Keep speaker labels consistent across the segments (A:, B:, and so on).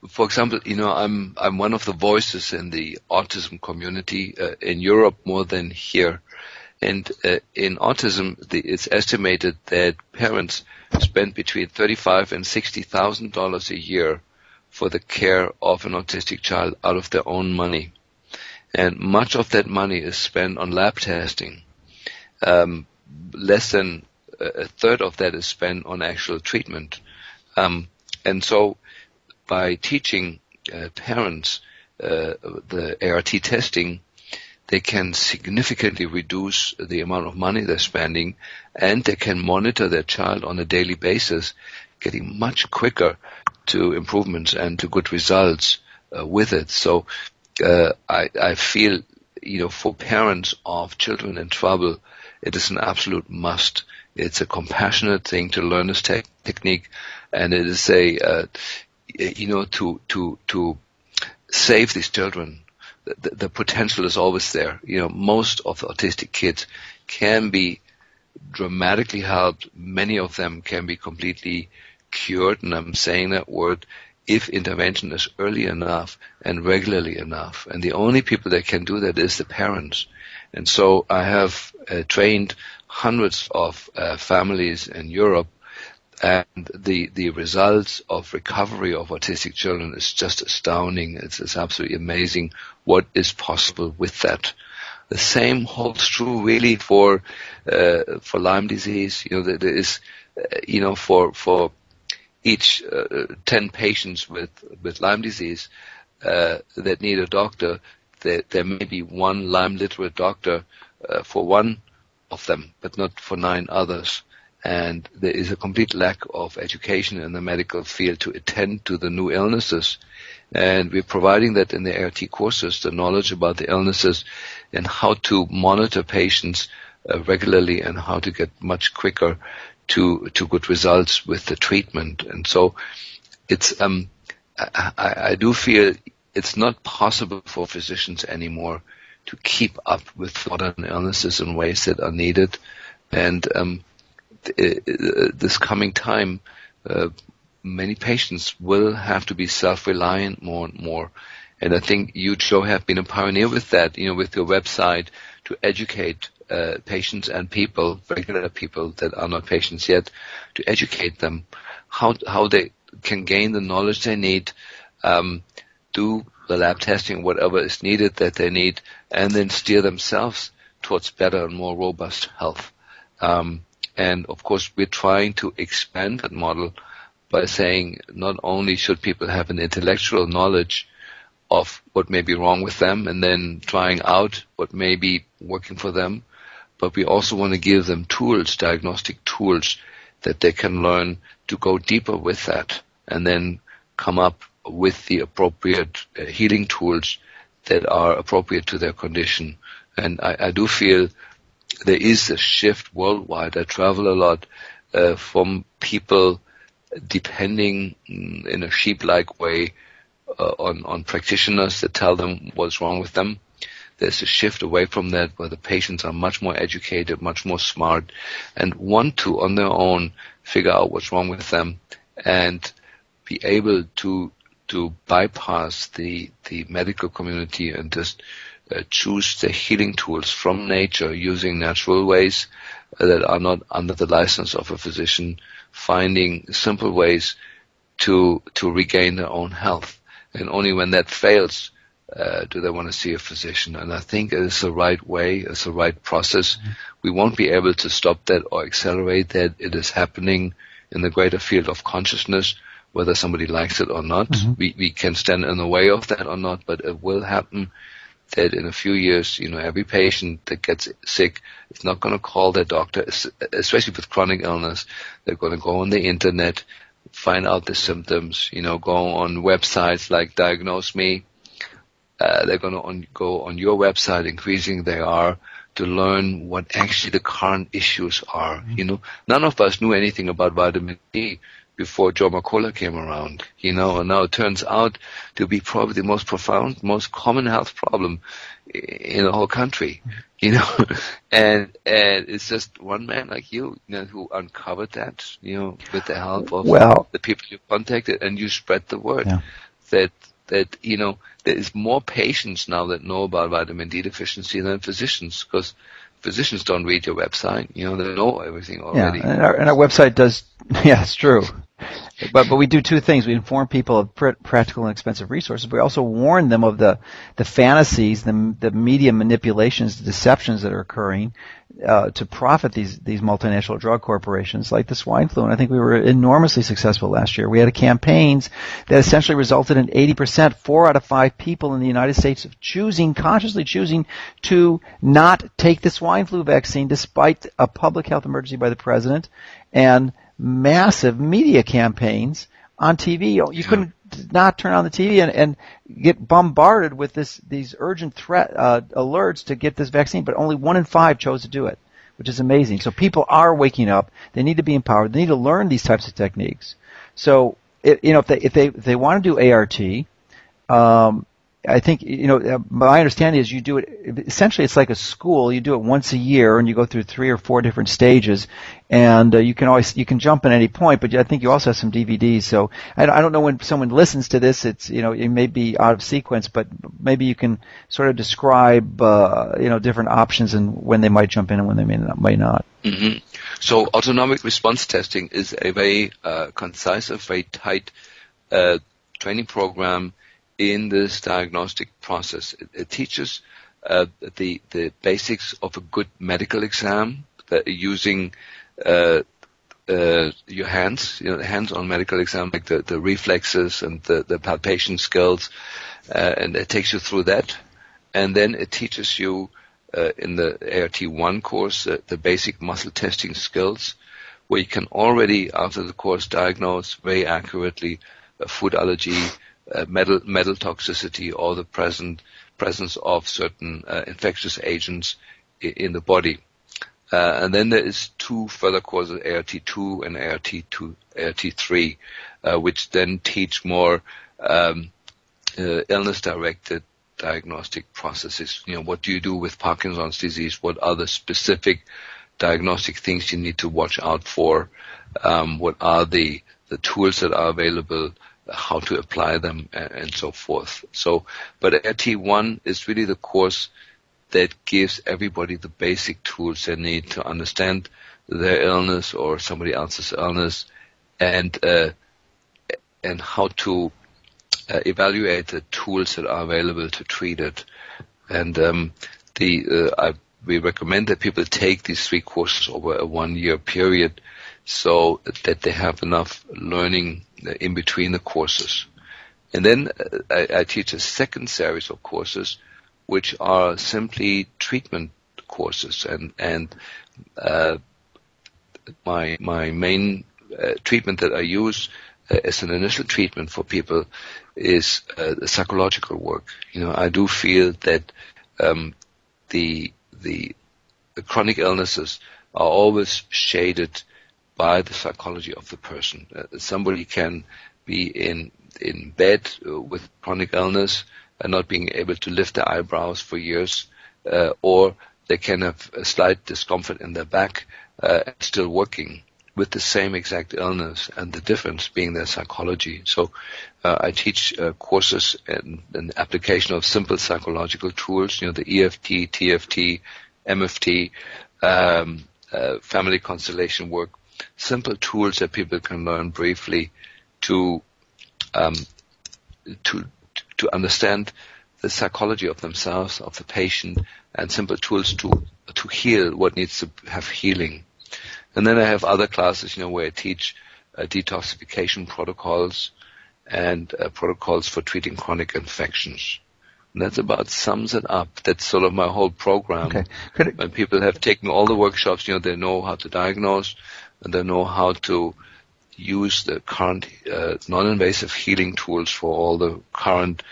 A: for example, I'm one of the voices in the autism community in Europe more than here. And in autism, it's estimated that parents spend between $35,000 and $60,000 a year for the care of an autistic child out of their own money. And much of that money is spent on lab testing. Less than a third of that is spent on actual treatment. And so by teaching parents the ART testing, they can significantly reduce the amount of money they're spending, and they can monitor their child on a daily basis, getting much quicker to improvements and to good results with it. So I feel, for parents of children in trouble, it is an absolute must. It's a compassionate thing to learn this technique, and it is to save these children. The potential is always there. Most of the autistic kids can be dramatically helped. Many of them can be completely cured, and I'm saying that word, if intervention is early enough and regularly enough. And the only people that can do that is the parents. And so I have trained hundreds of families in Europe, and the results of recovery of autistic children is just astounding. It's absolutely amazing what is possible with that. The same holds true really for Lyme disease. There is, for each 10 patients with Lyme disease that need a doctor, there may be one Lyme literate doctor for one of them, but not for 9 others. And there is a complete lack of education in the medical field to attend to the new illnesses. And we're providing that in the ART courses, the knowledge about the illnesses and how to monitor patients regularly and how to get much quicker to good results with the treatment. And so it's I do feel it's not possible for physicians anymore to keep up with modern illnesses in ways that are needed. And this coming time, many patients will have to be self-reliant more and more. And I think you, Joe, have been a pioneer with that, with your website to educate patients and people, regular people that are not patients yet, to educate them how they can gain the knowledge they need, do the lab testing, whatever is needed that they need, and then steer themselves towards better and more robust health. And of course, we're trying to expand that model by saying not only should people have an intellectual knowledge of what may be wrong with them and then trying out what may be working for them, but we also want to give them tools, diagnostic tools, that they can learn to go deeper with that and then come up with the appropriate healing tools that are appropriate to their condition. And I do feel there is a shift worldwide. I travel a lot from people depending in a sheep-like way on practitioners that tell them what's wrong with them. There's a shift away from that where the patients are much more educated, much more smart, and want to, on their own, figure out what's wrong with them and be able to bypass the medical community and just choose the healing tools from nature using natural ways that are not under the license of a physician, finding simple ways to regain their own health. And only when that fails do they want to see a physician. And I think it is the right way, it's the right process. Mm-hmm. We won't be able to stop that or accelerate that. It is happening in the greater field of consciousness, whether somebody likes it or not. Mm-hmm. We can stand in the way of that or not, but it will happen that in a few years, every patient that gets sick is not going to call their doctor, especially with chronic illness. They're going to go on the internet, find out the symptoms, go on websites like Diagnose Me. They're going to go on your website, increasing they are, to learn what actually the current issues are. Mm-hmm. None of us knew anything about vitamin D before Joe Mercola came around, and now it turns out to be probably the most profound, most common health problem in the whole country, and it's just one man like you, who uncovered that, with the help of the people you contacted, and you spread the word.
B: Yeah.
A: that there is more patients now that know about vitamin D deficiency than physicians, because physicians don't read your website. They know everything already.
B: Yeah, and our website does. Yeah, it's true. But we do two things. We inform people of practical and expensive resources. But we also warn them of the fantasies, the media manipulations, the deceptions that are occurring to profit these multinational drug corporations like the swine flu. And I think we were enormously successful last year. We had campaigns that essentially resulted in 80%, 4 out of 5 people in the United States consciously choosing to not take the swine flu vaccine despite a public health emergency by the president and massive media campaigns on TV. You couldn't not turn on the TV and get bombarded with these urgent threat alerts to get this vaccine, but only 1 in 5 chose to do it, which is amazing. So people are waking up. They need to be empowered. They need to learn these types of techniques. So if they want to do ART, I think, my understanding is you do it, essentially it's like a school. You do it once a year and you go through 3 or 4 different stages, and you can jump at any point, but I think you also have some DVDs. So I don't know when someone listens to this, it may be out of sequence, but maybe you can sort of describe, different options and when they might jump in and when they may not.
A: Mm-hmm. So autonomic response testing is a very concise, a very tight training program in this diagnostic process. It teaches the basics of a good medical exam, using your hands, the hands-on medical exam, like the reflexes and the palpation skills, and it takes you through that. And then it teaches you in the ART1 course the basic muscle testing skills, where you can already, after the course, diagnose very accurately food allergy, metal toxicity, or the presence of certain infectious agents in the body. And then there is 2 further courses, ART2 and ART3, which then teach more illness-directed diagnostic processes. What do you do with Parkinson's disease? What are the specific diagnostic things you need to watch out for? What are the tools that are available? How to apply them, and so forth. But ART1 is really the course that gives everybody the basic tools they need to understand their illness or somebody else's illness, and how to evaluate the tools that are available to treat it. And we recommend that people take these 3 courses over a 1-year period, so that they have enough learning in between the courses. And then I teach a second series of courses, which are simply treatment courses. And my main treatment that I use as an initial treatment for people is the psychological work. I do feel that the chronic illnesses are always shaded by the psychology of the person. Somebody can be in bed with chronic illness and not being able to lift their eyebrows for years, or they can have a slight discomfort in their back and still working with the same exact illness, and the difference being their psychology. So I teach courses and application of simple psychological tools, the EFT, TFT, MFT, family constellation work, simple tools that people can learn briefly to understand the psychology of themselves, of the patient, and simple tools to heal what needs to have healing. And then I have other classes, where I teach detoxification protocols and protocols for treating chronic infections. And that's about sums it up. That's sort of my whole program.
B: Okay.
A: When people have taken all the workshops, they know how to diagnose, and they know how to use the current non-invasive healing tools for all the current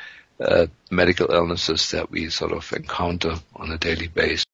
A: medical illnesses that we sort of encounter on a daily basis.